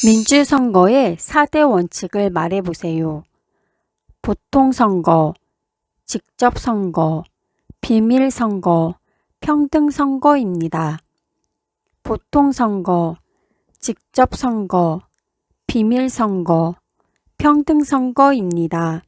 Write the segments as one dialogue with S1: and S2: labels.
S1: 민주선거의 4대 원칙을 말해보세요. 보통선거, 직접선거, 비밀선거, 평등선거입니다. 보통선거, 직접선거, 비밀선거, 평등선거입니다.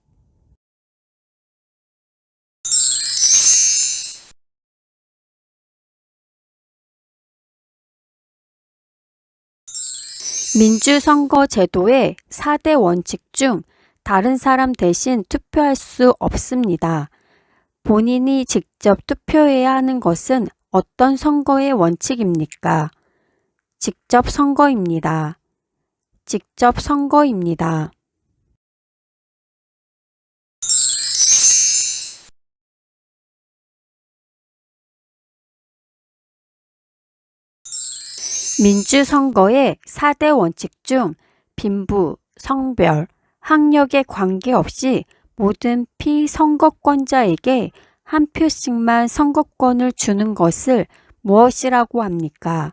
S1: 민주선거 제도의 4대 원칙 중 다른 사람 대신 투표할 수 없습니다. 본인이 직접 투표해야 하는 것은 어떤 선거의 원칙입니까? 직접 선거입니다. 직접 선거입니다. 민주선거의 4대 원칙 중 빈부, 성별, 학력에 관계없이 모든 피선거권자에게 한 표씩만 선거권을 주는 것을 무엇이라고 합니까?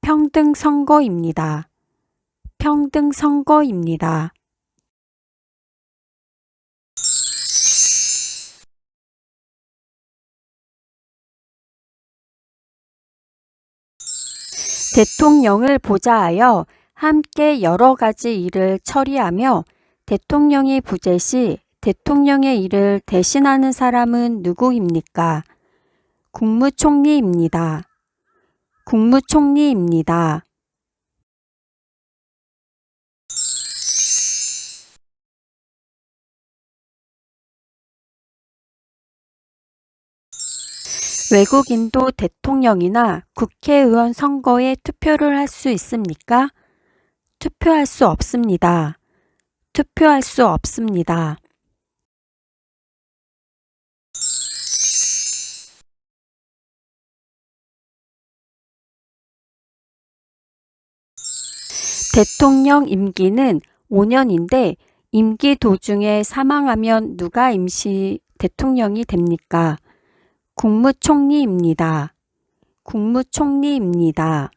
S1: 평등선거입니다. 평등선거입니다. 대통령을 보좌하여 함께 여러 가지 일을 처리하며 대통령이 부재 시 대통령의 일을 대신하는 사람은 누구입니까? 국무총리입니다. 국무총리입니다. 외국인도 대통령이나 국회의원 선거에 투표를 할 수 있습니까? 투표할 수 없습니다. 투표할 수 없습니다. 대통령 임기는 5년인데 임기 도중에 사망하면 누가 임시 대통령이 됩니까? 국무총리입니다. 국무총리입니다.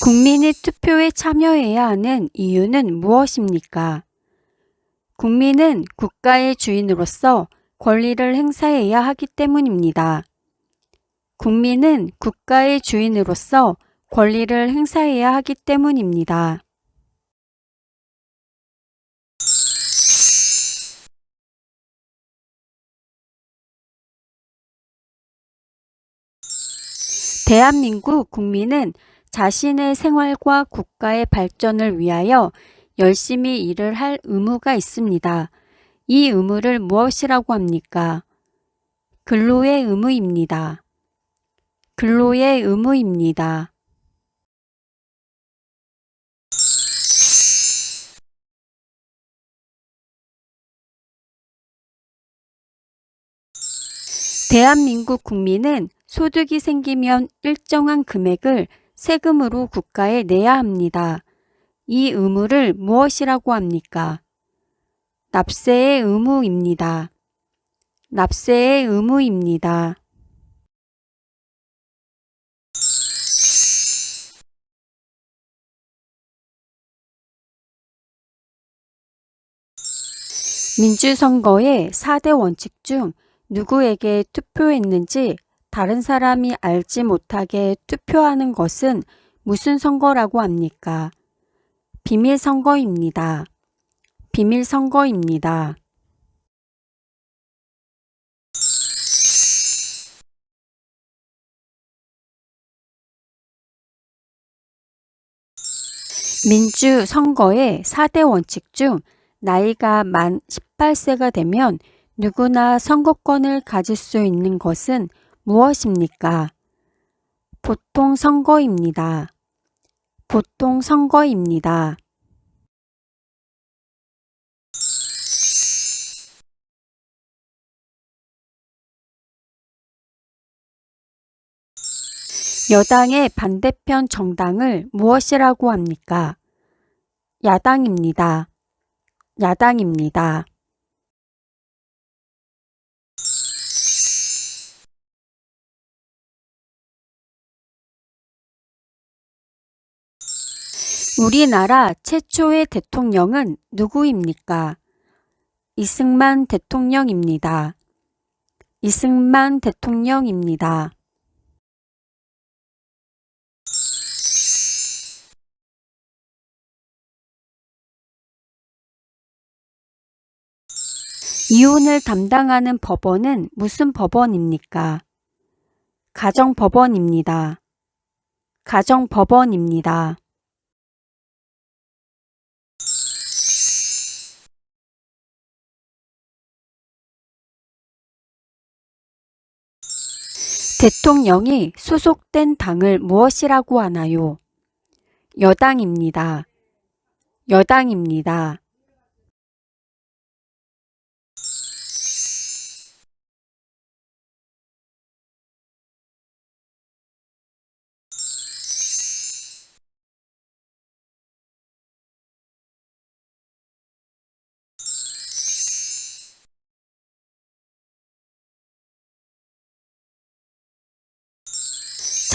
S1: 국민이 투표에 참여해야 하는 이유는 무엇입니까? 국민은 국가의 주인으로서 권리를 행사해야 하기 때문입니다. 국민은 국가의 주인으로서 권리를 행사해야 하기 때문입니다. 대한민국 국민은 자신의 생활과 국가의 발전을 위하여 열심히 일을 할 의무가 있습니다. 이 의무를 무엇이라고 합니까? 근로의 의무입니다. 근로의 의무입니다. 대한민국 국민은 소득이 생기면 일정한 금액을 세금으로 국가에 내야 합니다. 이 의무를 무엇이라고 합니까? 납세의 의무입니다. 납세의 의무입니다. 민주선거의 4대 원칙 중 누구에게 투표했는지 다른 사람이 알지 못하게 투표하는 것은 무슨 선거라고 합니까? 비밀선거입니다. 비밀선거입니다. 민주선거의 4대 원칙 중 나이가 만 18세가 되면 누구나 선거권을 가질 수 있는 것은 무엇입니까? 보통선거입니다. 보통선거입니다. 여당의 반대편 정당을 무엇이라고 합니까? 야당입니다. 야당입니다. 우리나라 최초의 대통령은 누구입니까? 이승만 대통령입니다. 이승만 대통령입니다. 이혼을 담당하는 법원은 무슨 법원입니까? 가정법원입니다. 가정법원입니다. 대통령이 소속된 당을 무엇이라고 하나요? 여당입니다. 여당입니다.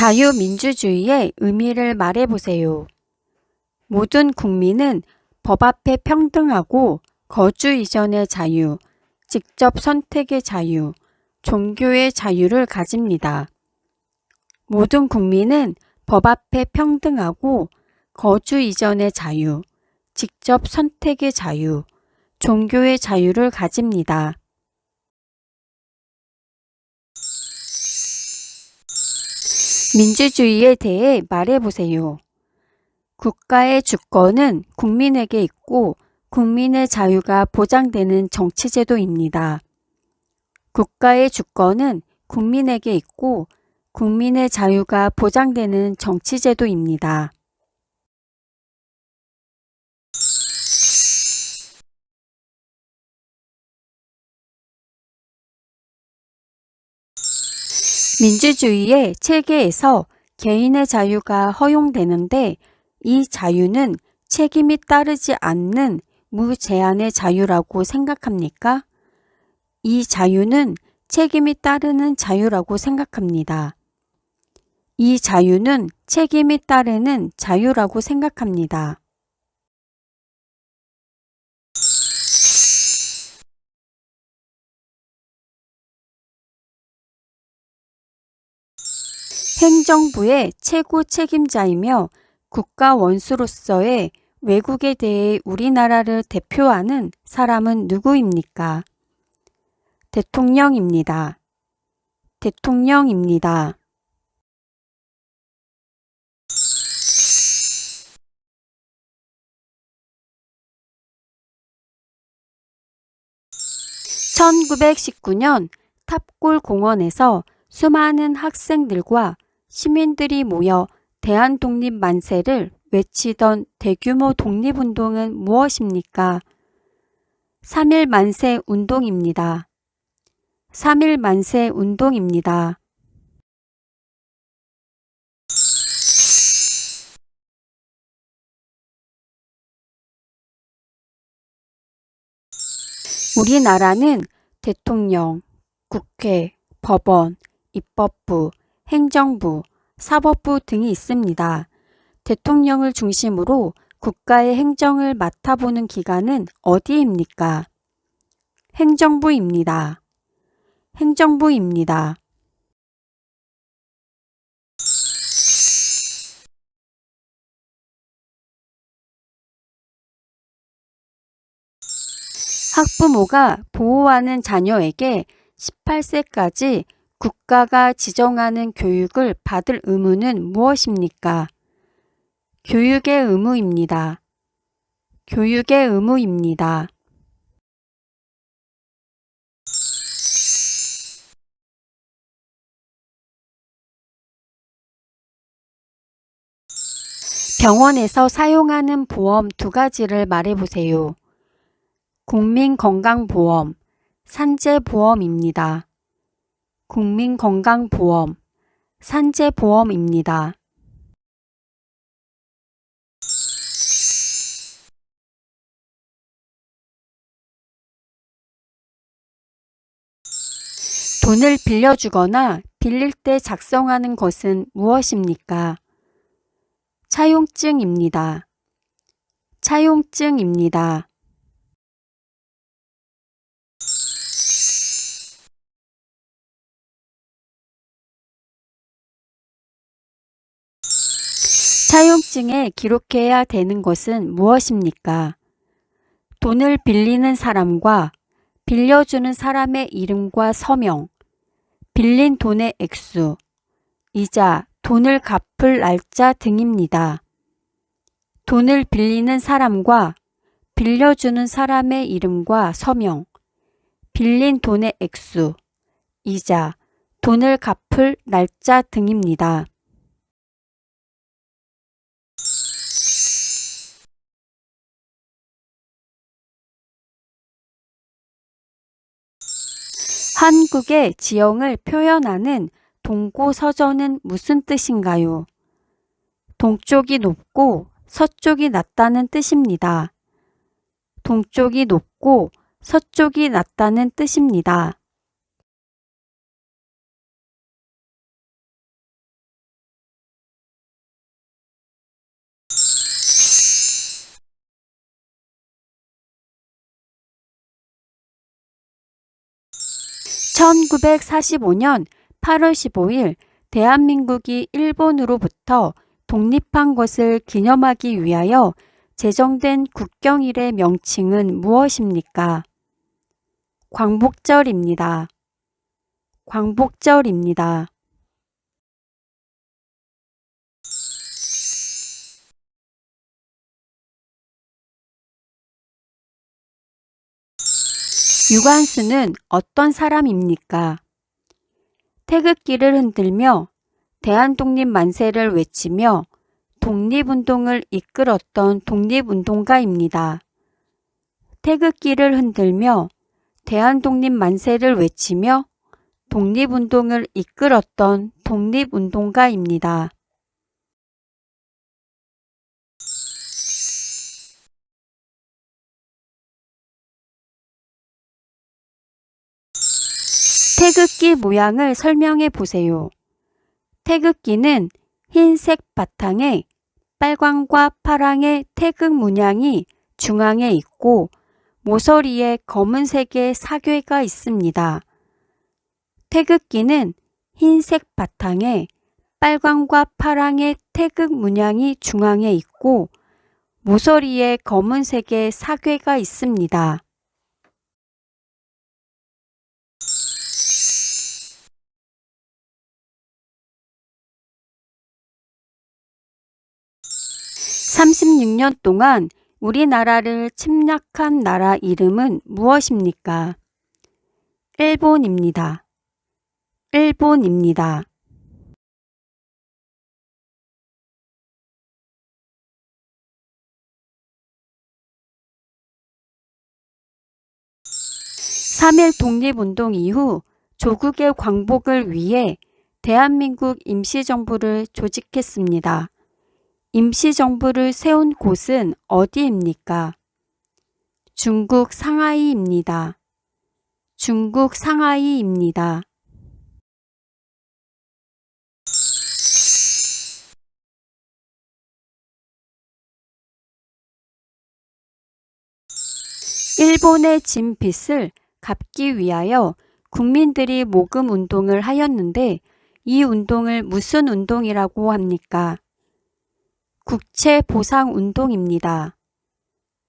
S1: 자유민주주의의 의미를 말해보세요. 모든 국민은 법 앞에 평등하고 거주 이전의 자유, 직접 선택의 자유, 종교의 자유를 가집니다. 모든 국민은 법 앞에 평등하고 거주 이전의 자유, 직접 선택의 자유, 종교의 자유를 가집니다. 민주주의에 대해 말해보세요. 국가의 주권은 국민에게 있고 국민의 자유가 보장되는 정치제도입니다. 국가의 주권은 국민에게 있고 국민의 자유가 보장되는 정치제도입니다. 민주주의의 체계에서 개인의 자유가 허용되는데 이 자유는 책임이 따르지 않는 무제한의 자유라고 생각합니까? 이 자유는 책임이 따르는 자유라고 생각합니다. 이 자유는 책임이 따르는 자유라고 생각합니다. 행정부의 최고 책임자이며 국가 원수로서의 외국에 대해 우리나라를 대표하는 사람은 누구입니까? 대통령입니다. 대통령입니다. (1919년) 탑골 공원에서 수많은 학생들과 시민들이 모여 대한독립 만세를 외치던 대규모 독립운동은 무엇입니까? 3.1 만세 운동입니다. 3.1 만세 운동입니다. 우리나라는 대통령, 국회, 법원, 입법부, 행정부, 사법부 등이 있습니다. 대통령을 중심으로 국가의 행정을 맡아보는 기관은 어디입니까? 행정부입니다. 행정부입니다. 학부모가 보호하는 자녀에게 18세까지 국가가 지정하는 교육을 받을 의무는 무엇입니까? 교육의 의무입니다. 교육의 의무입니다. 병원에서 사용하는 보험 2가지를 말해보세요. 국민건강보험, 산재보험입니다. 국민건강보험, 산재보험입니다. 돈을 빌려주거나 빌릴 때 작성하는 것은 무엇입니까? 차용증입니다. 차용증입니다. 차용증에 기록해야 되는 것은 무엇입니까? 돈을 빌리는 사람과 빌려주는 사람의 이름과 서명, 빌린 돈의 액수, 이자, 돈을 갚을 날짜 등입니다. 돈을 빌리는 사람과 빌려주는 사람의 이름과 서명, 빌린 돈의 액수, 이자, 돈을 갚을 날짜 등입니다. 한국의 지형을 표현하는 동고서전은 무슨 뜻인가요? 동쪽이 높고 서쪽이 낮다는 뜻입니다. 동쪽이 높고 서쪽이 낮다는 뜻입니다. (1945년 8월 15일) 대한민국이 일본으로부터 독립한 것을 기념하기 위하여 제정된 국경일의 명칭은 무엇입니까? 광복절입니다. 광복절입니다. 유관순은 어떤 사람입니까? 태극기를 흔들며 대한독립 만세를 외치며 독립운동을 이끌었던 독립운동가입니다. 태극기를 흔들며 대한독립 만세를 외치며 독립운동을 이끌었던 독립운동가입니다. 태극기 모양을 설명해 보세요. 태극기는 흰색 바탕에 빨강과 파랑의 태극 문양이 중앙에 있고 모서리에 검은색의 사괴가 있습니다. 태극기는 흰색 바탕에 빨강과 파랑의 태극 문양이 중앙에 있고 모서리에 검은색의 사괴가 있습니다. (36년) 동안 우리나라를 침략한 나라 이름은 무엇입니까? 일본입니다. 일본입니다. (3.1) 독립운동 이후 조국의 광복을 위해 대한민국 임시정부를 조직했습니다. 임시정부를 세운 곳은 어디입니까? 중국 상하이입니다. 중국 상하이입니다. 일본의 진 빚을 갚기 위하여 국민들이 모금 운동을 하였는데 이 운동을 무슨 운동이라고 합니까? 국채보상운동입니다.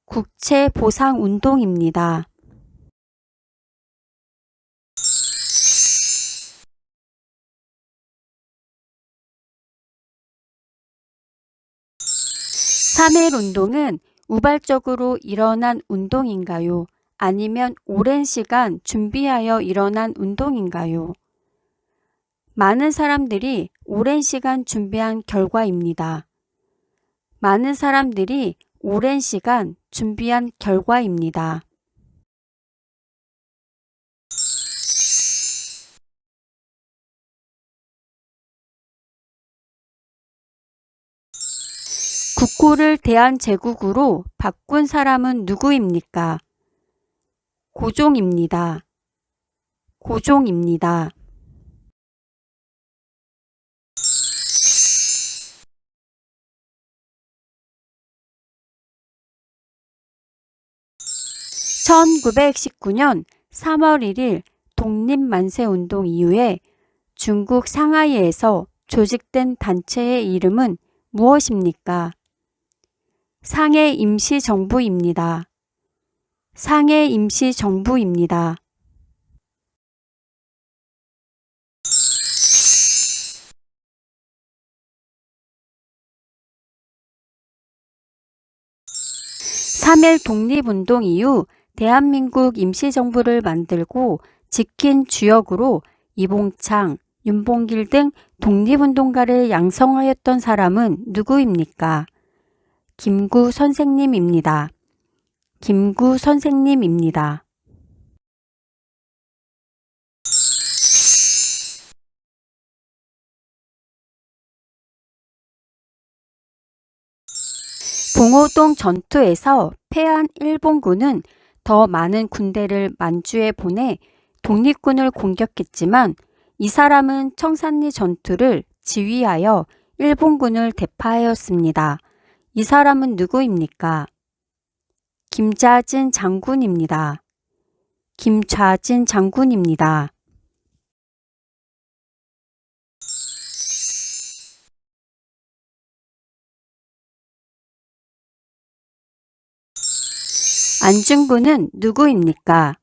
S1: 국채보상운동입니다. (3.1) 운동은 우발적으로 일어난 운동인가요? 아니면 오랜 시간 준비하여 일어난 운동인가요? 많은 사람들이 오랜 시간 준비한 결과입니다. 많은 사람들이 오랜 시간 준비한 결과입니다. 국호를 대한제국으로 바꾼 사람은 누구입니까? 고종입니다. 고종입니다. (1919년 3월 1일) 독립만세운동 이후에 중국 상하이에서 조직된 단체의 이름은 무엇입니까? 상해 임시정부입니다. 상해 임시정부입니다. (3.1) 독립운동 이후 대한민국 임시정부를 만들고 지킨 주역으로 이봉창, 윤봉길 등 독립운동가를 양성하였던 사람은 누구입니까? 김구 선생님입니다. 김구 선생님입니다. 봉오동 전투에서 패한 일본군은 더 많은 군대를 만주에 보내 독립군을 공격했지만 이 사람은 청산리 전투를 지휘하여 일본군을 대파하였습니다. 이 사람은 누구입니까? 김좌진 장군입니다. 김좌진 장군입니다. 안중근은 누구입니까?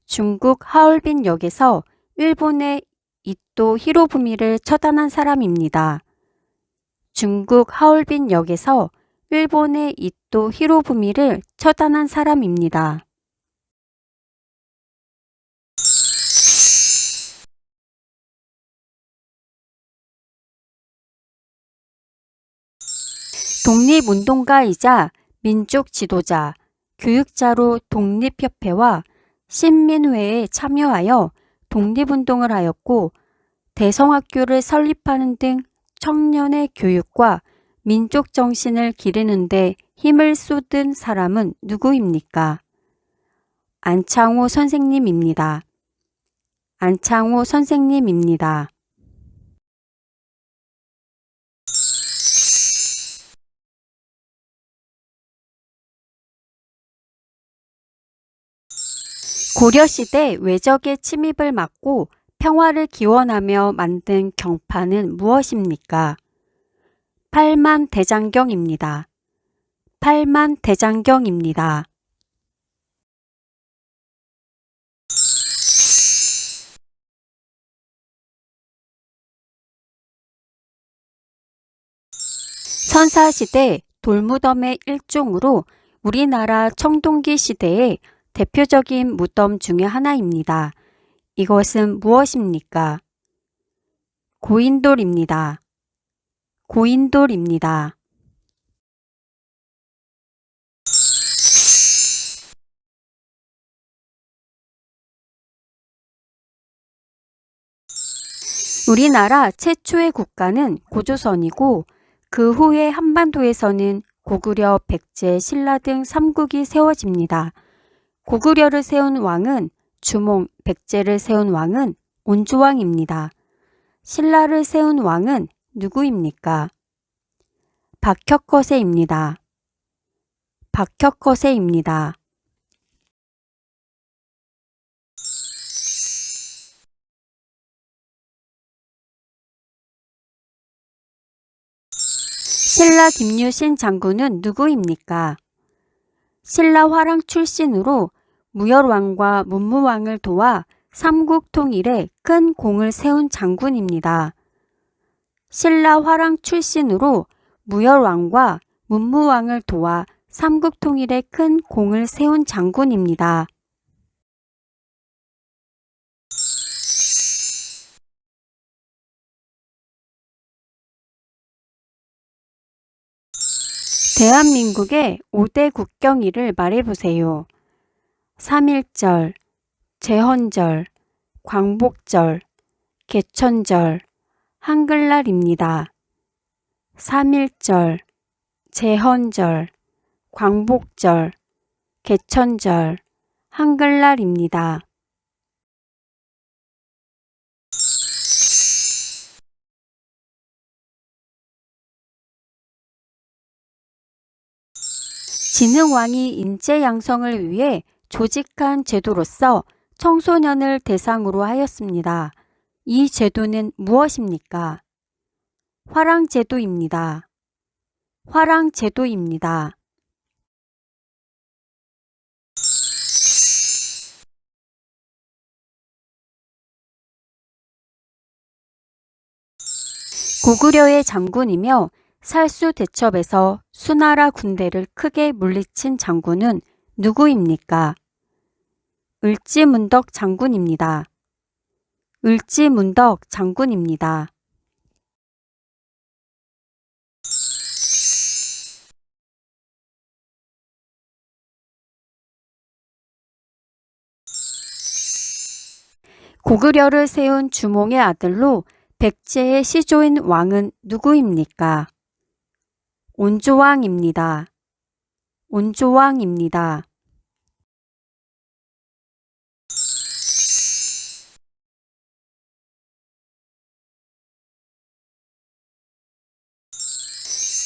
S1: 중국 하얼빈역에서 일본의 이토 히로부미를 처단한 사람입니다. 중국 하얼빈역에서 일본의 이토 히로부미를 처단한 사람입니다. 독립운동가이자 민족 지도자, 교육자로 독립협회와 신민회에 참여하여 독립운동을 하였고 대성학교를 설립하는 등 청년의 교육과 민족 정신을 기르는 데 힘을 쏟은 사람은 누구입니까? 안창호 선생님입니다. 안창호 선생님입니다. 고려시대 외적의 침입을 막고 평화를 기원하며 만든 경파는 무엇입니까? 팔만대장경입니다. 팔만대장경입니다. 선사시대 돌무덤의 일종으로 우리나라 청동기 시대의 대표적인 무덤 중의 하나입니다. 이것은 무엇입니까? 고인돌입니다. 고인돌입니다. 우리나라 최초의 국가는 고조선이고 그 후에 한반도에서는 고구려, 백제, 신라 등 삼국이 세워집니다. 고구려를 세운 왕은 주몽, 백제를 세운 왕은 온조왕입니다. 신라를 세운 왕은 누구입니까? 박혁거세입니다. 박혁거세입니다. 신라 김유신 장군은 누구입니까? 신라 화랑 출신으로 무열왕과 문무왕을 도와 삼국 통일에 큰 공을 세운 장군입니다. 신라 화랑 출신으로 무열왕과 문무왕을 도와 삼국 통일에 큰 공을 세운 장군입니다. 대한민국의 5대 국경일을 말해보세요. 3.1절, 제헌절, 광복절, 개천절, 한글날입니다. 3.1절, 제헌절, 광복절, 개천절, 한글날입니다. 진흥왕이 인재 양성을 위해 조직한 제도로서 청소년을 대상으로 하였습니다. 이 제도는 무엇입니까? 화랑제도입니다. 화랑제도입니다. 고구려의 장군이며 살수 대첩에서 수나라 군대를 크게 물리친 장군은 누구입니까? 을지문덕 장군입니다. 을지문덕 장군입니다. 고구려를 세운 주몽의 아들로 백제의 시조인 왕은 누구입니까? 온조왕입니다. 온조왕입니다.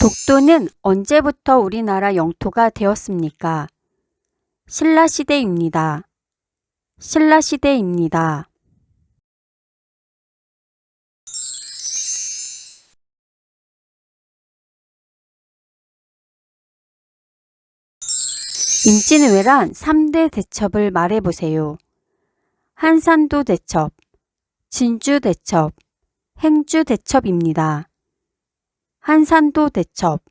S1: 독도는 언제부터 우리나라 영토가 되었습니까? 신라시대입니다. 신라시대입니다. 임진왜란 3대 대첩을 말해보세요. 한산도 대첩, 진주 대첩, 행주 대첩입니다. 한산도 대첩,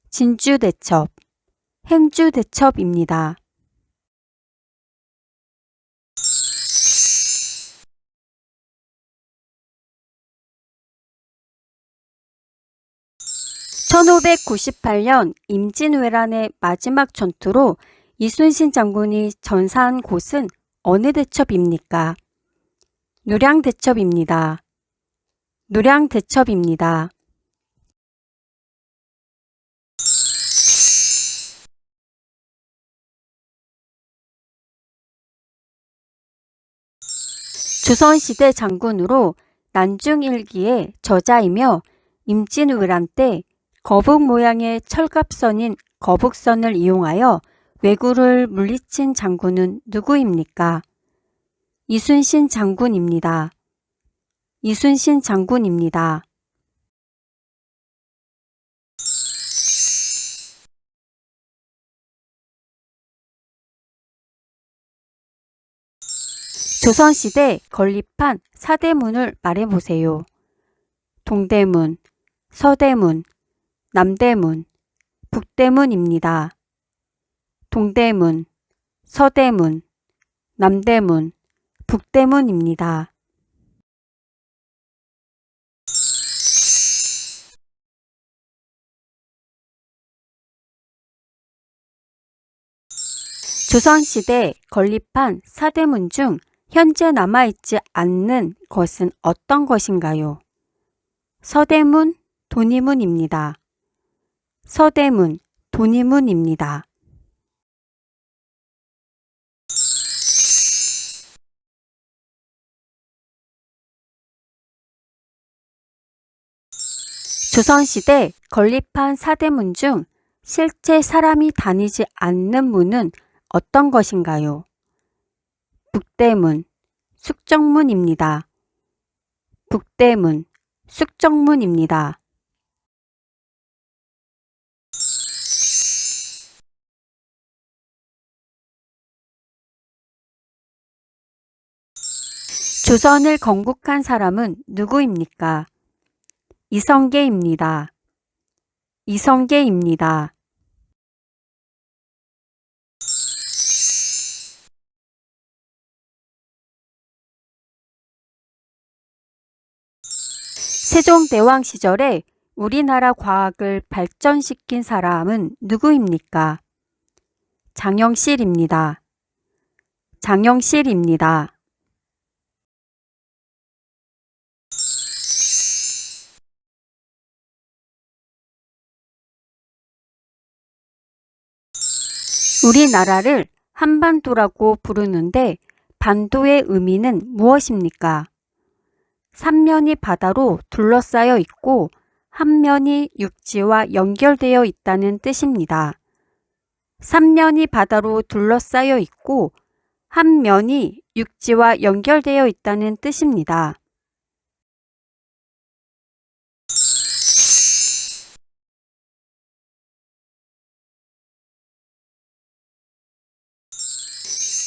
S1: 진주 대첩, 행주 대첩입니다. (1598년) 임진왜란의 마지막 전투로 이순신 장군이 전사한 곳은 어느 대첩입니까? 노량대첩입니다. 노량대첩입니다. 조선시대 장군으로 난중일기의 저자이며 임진왜란 때 거북 모양의 철갑선인 거북선을 이용하여 왜구를 물리친 장군은 누구입니까? 이순신 장군입니다. 이순신 장군입니다. 조선시대 건립한 사대문을 말해보세요. 동대문, 서대문, 남대문, 북대문입니다. 동대문, 서대문, 남대문, 북대문입니다. 조선시대 건립한 사대문 중 현재 남아있지 않는 것은 어떤 것인가요? 서대문, 돈이문입니다. 서대문, 돈이문입니다. 조선시대 건립한 사대문 중 실제 사람이 다니지 않는 문은 어떤 것인가요? 북대문, 숙정문입니다. 북대문, 숙정문입니다. 조선을 건국한 사람은 누구입니까? 이성계입니다. 이성계입니다. 세종대왕 시절에 우리나라 과학을 발전시킨 사람은 누구입니까? 장영실입니다. 장영실입니다. 우리나라를 한반도라고 부르는데 반도의 의미는 무엇입니까? 삼면이 바다로 둘러싸여 있고 한 면이 육지와 연결되어 있다는 뜻입니다. 삼면이 바다로 둘러싸여 있고 한 면이 육지와 연결되어 있다는 뜻입니다.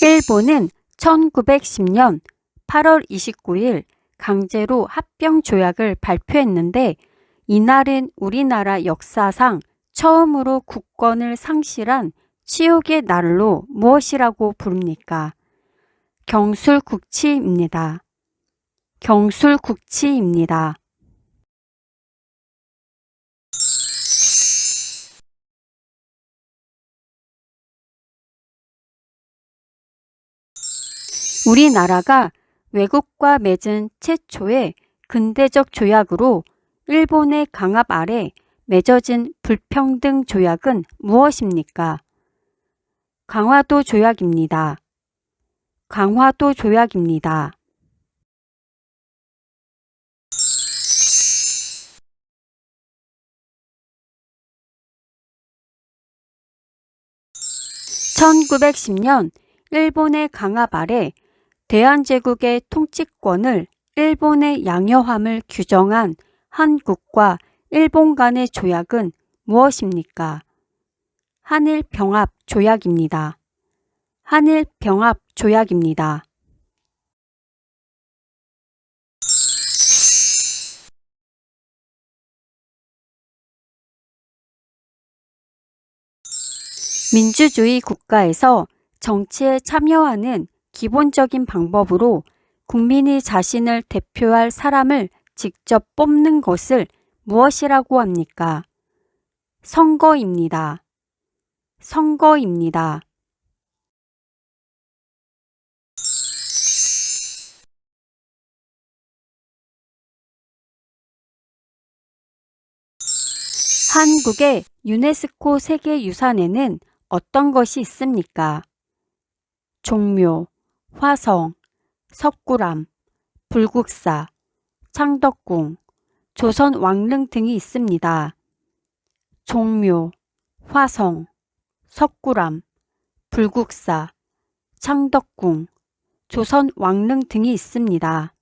S1: 일본은 1910년 8월 29일 강제로 합병 조약을 발표했는데 이날은 우리나라 역사상 처음으로 국권을 상실한 치욕의 날로 무엇이라고 부릅니까? 경술국치입니다. 경술국치입니다. 우리나라가 외국과 맺은 최초의 근대적 조약으로 일본의 강압 아래 맺어진 불평등 조약은 무엇입니까? 강화도 조약입니다. 강화도 조약입니다. (1910년) 일본의 강압 아래 대한제국의 통치권을 일본의 양여함을 규정한 한국과 일본 간의 조약은 무엇입니까? 한일병합 조약입니다. 한일병합 조약입니다. 민주주의 국가에서 정치에 참여하는 기본적인 방법으로 국민이 자신을 대표할 사람을 직접 뽑는 것을 무엇이라고 합니까? 선거입니다. 선거입니다. 한국의 유네스코 세계유산에는 어떤 것이 있습니까? 종묘, 화성, 석굴암, 불국사, 창덕궁, 조선 왕릉 등이 있습니다. 종묘, 화성, 석굴암, 불국사, 창덕궁, 조선 왕릉 등이 있습니다.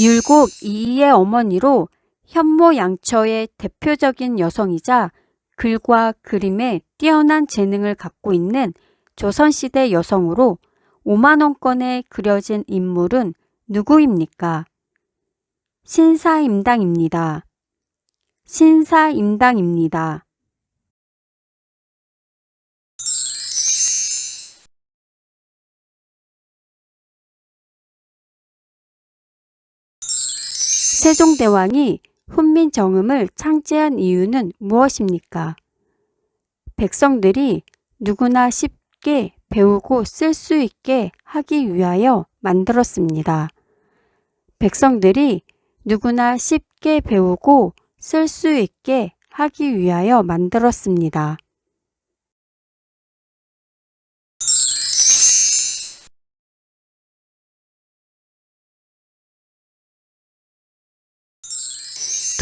S1: 율곡 이이의 어머니로 현모양처의 대표적인 여성이자 글과 그림에 뛰어난 재능을 갖고 있는 조선시대 여성으로 5만원권에 그려진 인물은 누구입니까? 신사임당입니다. 신사임당입니다. 세종대왕이 훈민정음을 창제한 이유는 무엇입니까? 백성들이 누구나 쉽게 배우고 쓸 수 있게 하기 위하여 만들었습니다. 백성들이 누구나 쉽게 배우고 쓸 수 있게 하기 위하여 만들었습니다.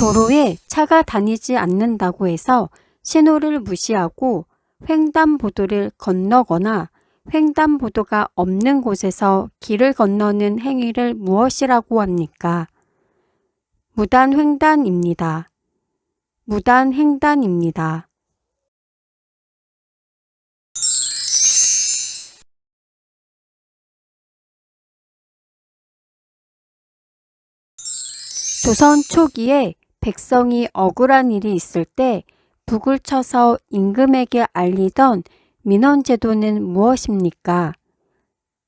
S1: 도로에 차가 다니지 않는다고 해서 신호를 무시하고 횡단보도를 건너거나 횡단보도가 없는 곳에서 길을 건너는 행위를 무엇이라고 합니까? 무단횡단입니다. 무단횡단입니다. 조선 초기에 백성이 억울한 일이 있을 때 북을 쳐서 임금에게 알리던 민원제도는 무엇입니까?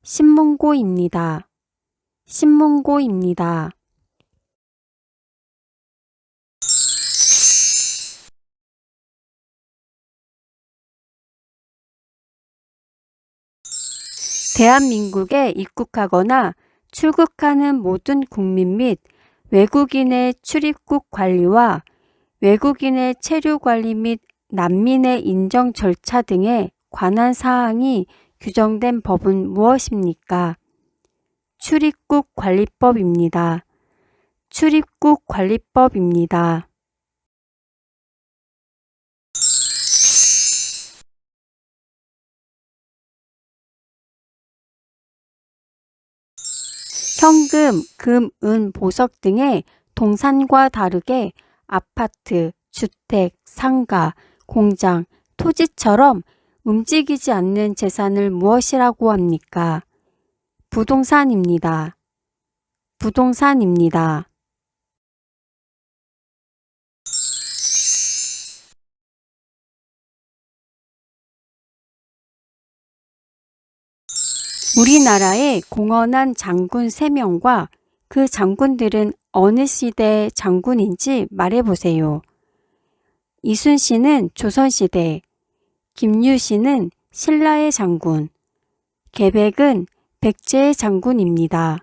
S1: 신문고입니다. 신문고입니다. 대한민국에 입국하거나 출국하는 모든 국민 및 외국인의 출입국 관리와 외국인의 체류 관리 및 난민의 인정 절차 등에 관한 사항이 규정된 법은 무엇입니까? 출입국 관리법입니다. 출입국 관리법입니다. 현금, 금, 은, 보석 등의 동산과 다르게 아파트, 주택, 상가, 공장, 토지처럼 움직이지 않는 재산을 무엇이라고 합니까? 부동산입니다. 부동산입니다. 우리나라의 공헌한 장군 3명과 그 장군들은 어느 시대의 장군인지 말해보세요. 이순신은 조선시대, 김유신은 신라의 장군, 계백은 백제의 장군입니다.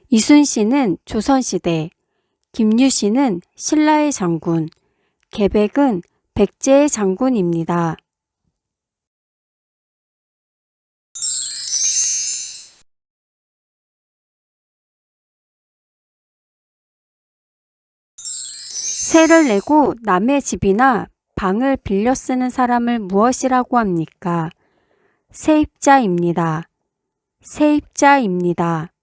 S1: 이순신은 조선시대, 김유신은 신라의 장군, 계백은 백제의 장군입니다. 세를 내고 남의 집이나 방을 빌려 쓰는 사람을 무엇이라고 합니까? 세입자입니다. 세입자입니다.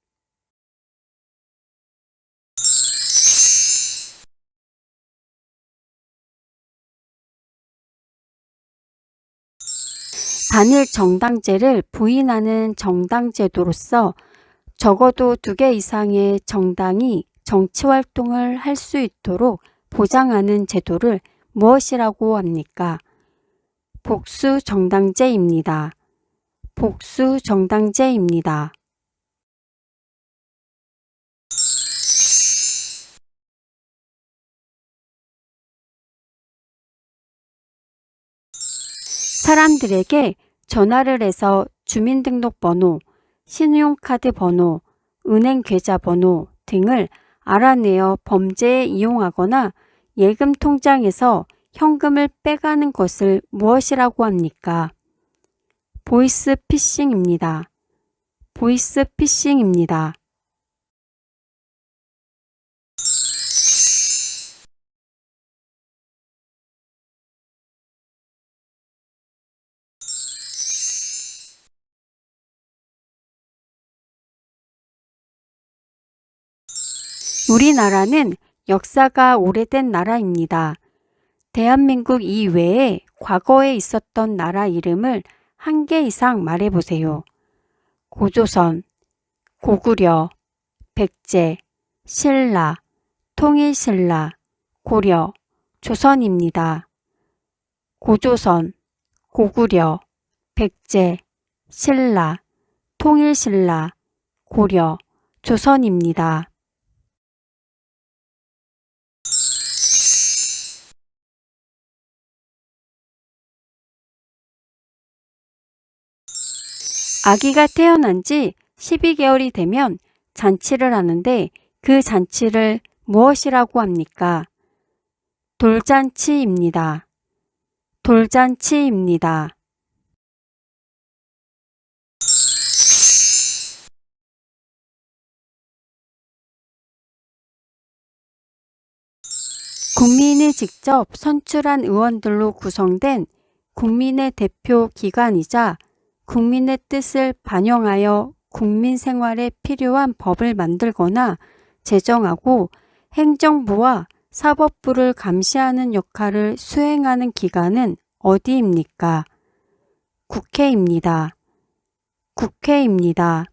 S1: 단일 정당제를 부인하는 정당제도로서 적어도 2개 이상의 정당이 정치활동을 할 수 있도록 보장하는 제도를 무엇이라고 합니까? 복수정당제입니다. 복수정당제입니다. 사람들에게 전화를 해서 주민등록번호, 신용카드 번호, 은행 계좌번호 등을 알아내어 범죄에 이용하거나 예금 통장에서 현금을 빼가는 것을 무엇이라고 합니까? 보이스피싱입니다. 보이스피싱입니다. 우리나라는 역사가 오래된 나라입니다. 대한민국 이외에 과거에 있었던 나라 이름을 1개 이상 말해보세요. 고조선, 고구려, 백제, 신라, 통일신라, 고려, 조선입니다. 고조선, 고구려, 백제, 신라, 통일신라, 고려, 조선입니다. 아기가 태어난 지 12개월이 되면 잔치를 하는데 그 잔치를 무엇이라고 합니까? 돌잔치입니다. 돌잔치입니다. 국민이 직접 선출한 의원들로 구성된 국민의 대표 기관이자 국민의 뜻을 반영하여 국민 생활에 필요한 법을 만들거나 제정하고 행정부와 사법부를 감시하는 역할을 수행하는 기관은 어디입니까? 국회입니다. 국회입니다.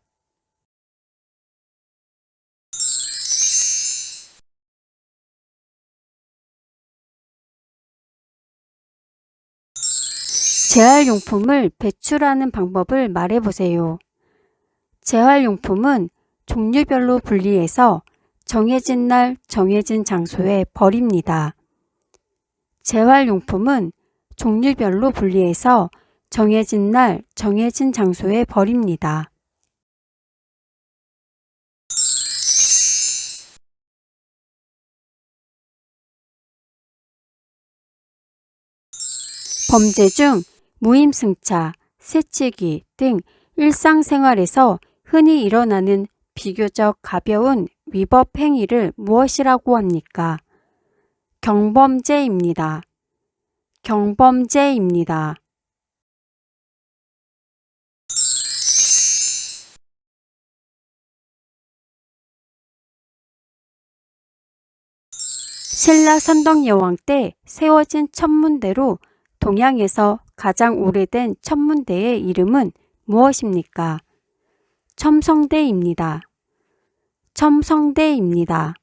S1: 재활용품을 배출하는 방법을 말해보세요. 재활용품은 종류별로 분리해서 정해진 날 정해진 장소에 버립니다. 재활용품은 종류별로 분리해서 정해진 날 정해진 장소에 버립니다. 범죄 중 무임승차, 새치기 등 일상생활에서 흔히 일어나는 비교적 가벼운 위법 행위를 무엇이라고 합니까? 경범죄입니다. 경범죄입니다. 신라 선덕여왕 때 세워진 천문대로 동양에서 가장 오래된 천문대의 이름은 무엇입니까? 첨성대입니다. 첨성대입니다.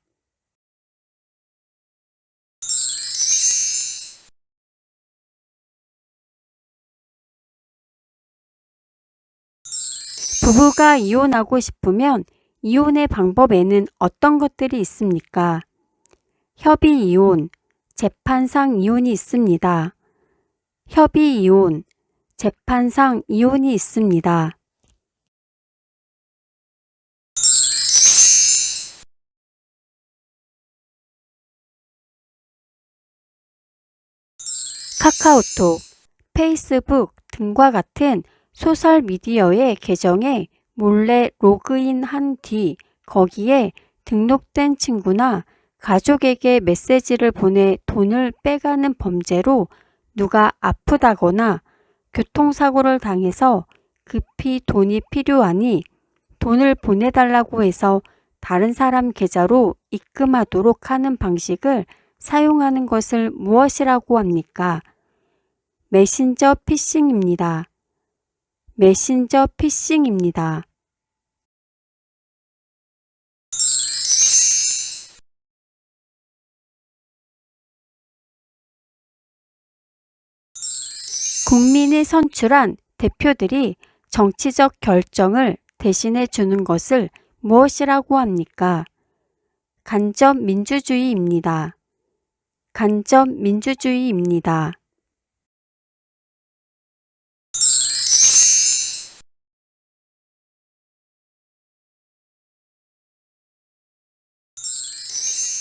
S1: 부부가 이혼하고 싶으면 이혼의 방법에는 어떤 것들이 있습니까? 협의이혼, 재판상 이혼이 있습니다. 협의이혼, 재판상 이혼이 있습니다. 카카오톡, 페이스북 등과 같은 소셜미디어의 계정에 몰래 로그인한 뒤 거기에 등록된 친구나 가족에게 메시지를 보내 돈을 빼가는 범죄로 누가 아프다거나 교통사고를 당해서 급히 돈이 필요하니 돈을 보내달라고 해서 다른 사람 계좌로 입금하도록 하는 방식을 사용하는 것을 무엇이라고 합니까? 메신저 피싱입니다. 메신저 피싱입니다. 국민이 선출한 대표들이 정치적 결정을 대신해 주는 것을 무엇이라고 합니까? 간접민주주의입니다. 간접민주주의입니다.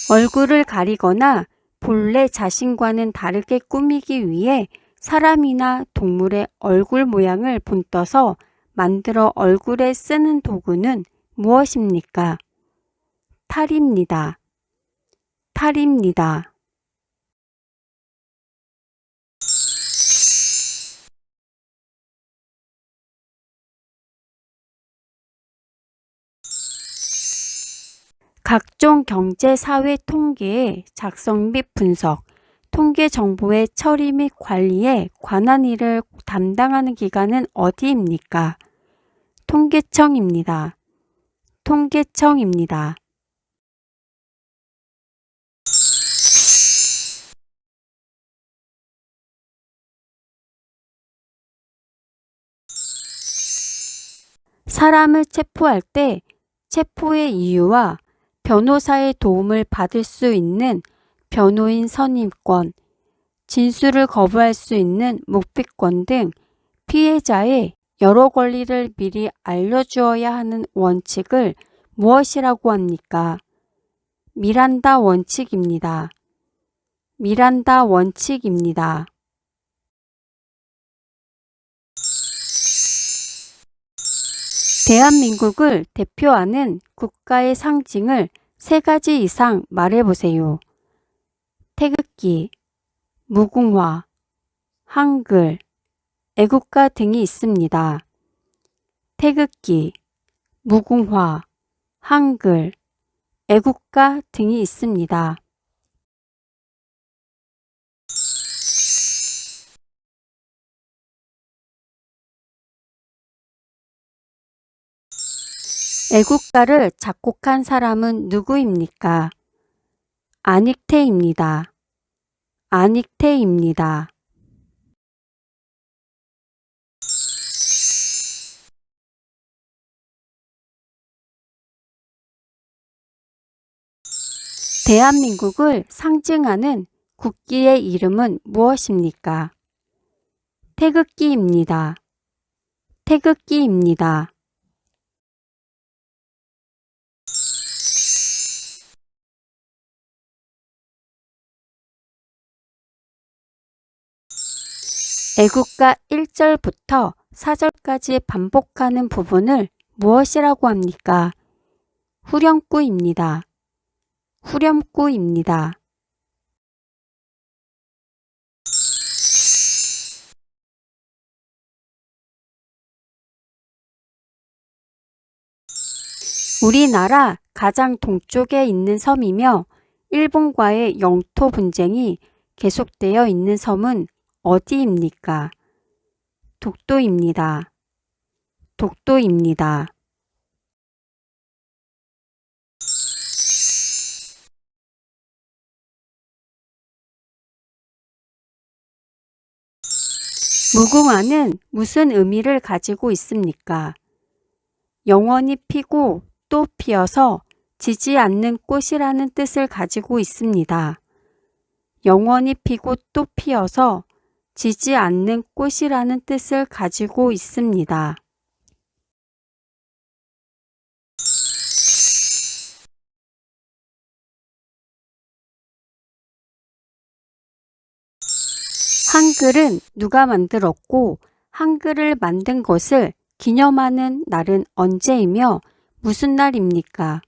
S1: 얼굴을 가리거나 본래 자신과는 다르게 꾸미기 위해 사람이나 동물의 얼굴 모양을 본떠서 만들어 얼굴에 쓰는 도구는 무엇입니까? 탈입니다. 탈입니다. 각종 경제 사회 통계의 작성 및 분석, 통계 정보의 처리 및 관리에 관한 일을 담당하는 기관은 어디입니까? 통계청입니다. 통계청입니다. 사람을 체포할 때 체포의 이유와 변호사의 도움을 받을 수 있는 변호인 선임권, 진술을 거부할 수 있는 묵비권 등 피해자의 여러 권리를 미리 알려주어야 하는 원칙을 무엇이라고 합니까? 미란다 원칙입니다. 미란다 원칙입니다. 대한민국을 대표하는 국가의 상징을 3가지 이상 말해보세요. 태극기, 무궁화, 한글, 애국가 등이 있습니다. 태극기, 무궁화, 한글, 애국가 등이 있습니다. 애국가를 작곡한 사람은 누구입니까? 안익태입니다. 안익태입니다. 대한민국을 상징하는 국기의 이름은 무엇입니까? 태극기입니다. 태극기입니다. 애국가 1절부터 4절까지 반복하는 부분을 무엇이라고 합니까? 후렴구입니다. 후렴구입니다. 우리나라 가장 동쪽에 있는 섬이며 일본과의 영토 분쟁이 계속되어 있는 섬은 어디입니까? 독도입니다. 독도입니다. 무궁화는 무슨 의미를 가지고 있습니까? 영원히 피고 또 피어서 지지 않는 꽃이라는 뜻을 가지고 있습니다. 영원히 피고 또 피어서 지지 않는 꽃이라는 뜻을 가지고 있습니다. 한글은 누가 만들었고 한글을 만든 것을 기념하는 날은 언제이며 무슨 날입니까?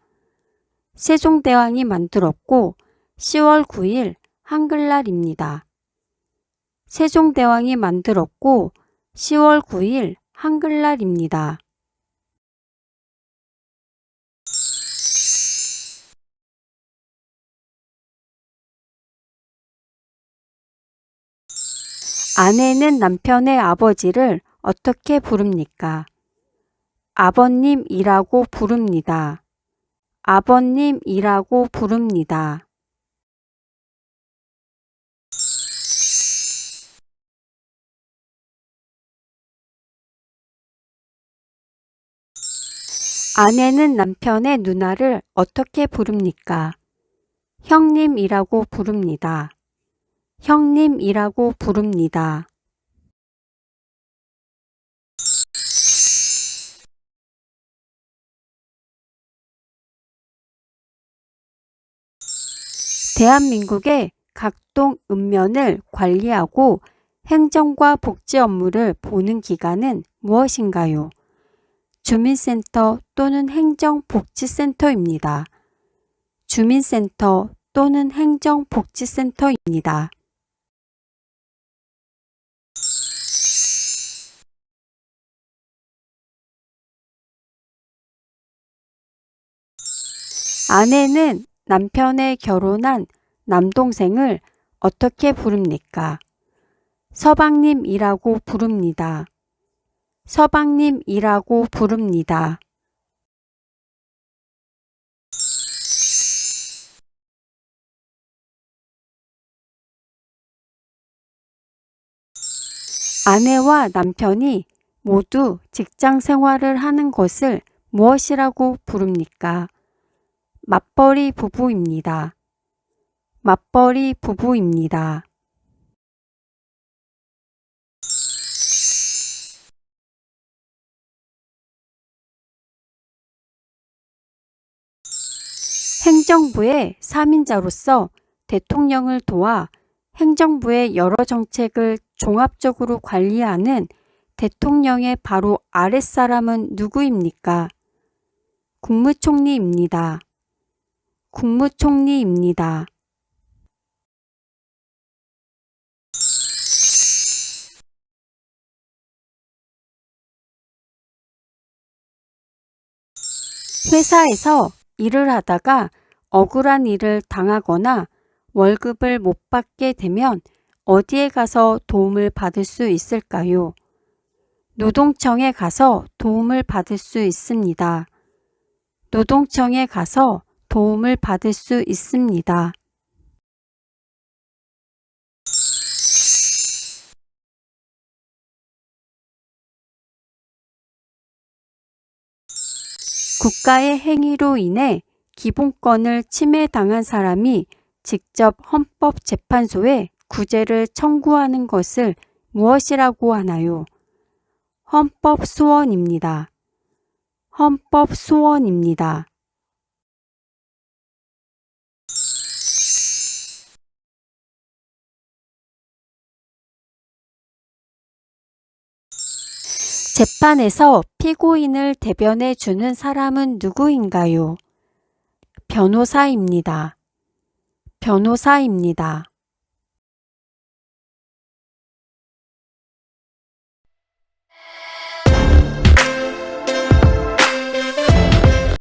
S1: 세종대왕이 만들었고 10월 9일 한글날입니다. 세종대왕이 만들었고 10월 9일 한글날입니다. 아내는 남편의 아버지를 어떻게 부릅니까? 아버님이라고 부릅니다. 아버님이라고 부릅니다. 아내는 남편의 누나를 어떻게 부릅니까? 형님이라고 부릅니다. 형님이라고 부릅니다. 대한민국의 각동 읍면을 관리하고 행정과 복지 업무를 보는 기관은 무엇인가요? 주민센터 또는 행정복지센터입니다. 주민센터 또는 행정복지센터입니다. 아내는 남편의 결혼한 남동생을 어떻게 부릅니까? 서방님이라고 부릅니다. 서방님이라고 부릅니다. 아내와 남편이 모두 직장 생활을 하는 것을 무엇이라고 부릅니까? 맞벌이 부부입니다. 맞벌이 부부입니다. 행정부의 3인자로서 대통령을 도와 행정부의 여러 정책을 종합적으로 관리하는 대통령의 바로 아랫사람은 누구입니까? 국무총리입니다. 국무총리입니다. 회사에서 일을 하다가 억울한 일을 당하거나 월급을 못 받게 되면 어디에 가서 도움을 받을 수 있을까요? 노동청에 가서 도움을 받을 수 있습니다. 노동청에 가서 도움을 받을 수 있습니다. 국가의 행위로 인해 기본권을 침해당한 사람이 직접 헌법재판소에 구제를 청구하는 것을 무엇이라고 하나요? 헌법소원입니다. 헌법소원입니다. 재판에서 피고인을 대변해 주는 사람은 누구인가요? 변호사입니다. 변호사입니다.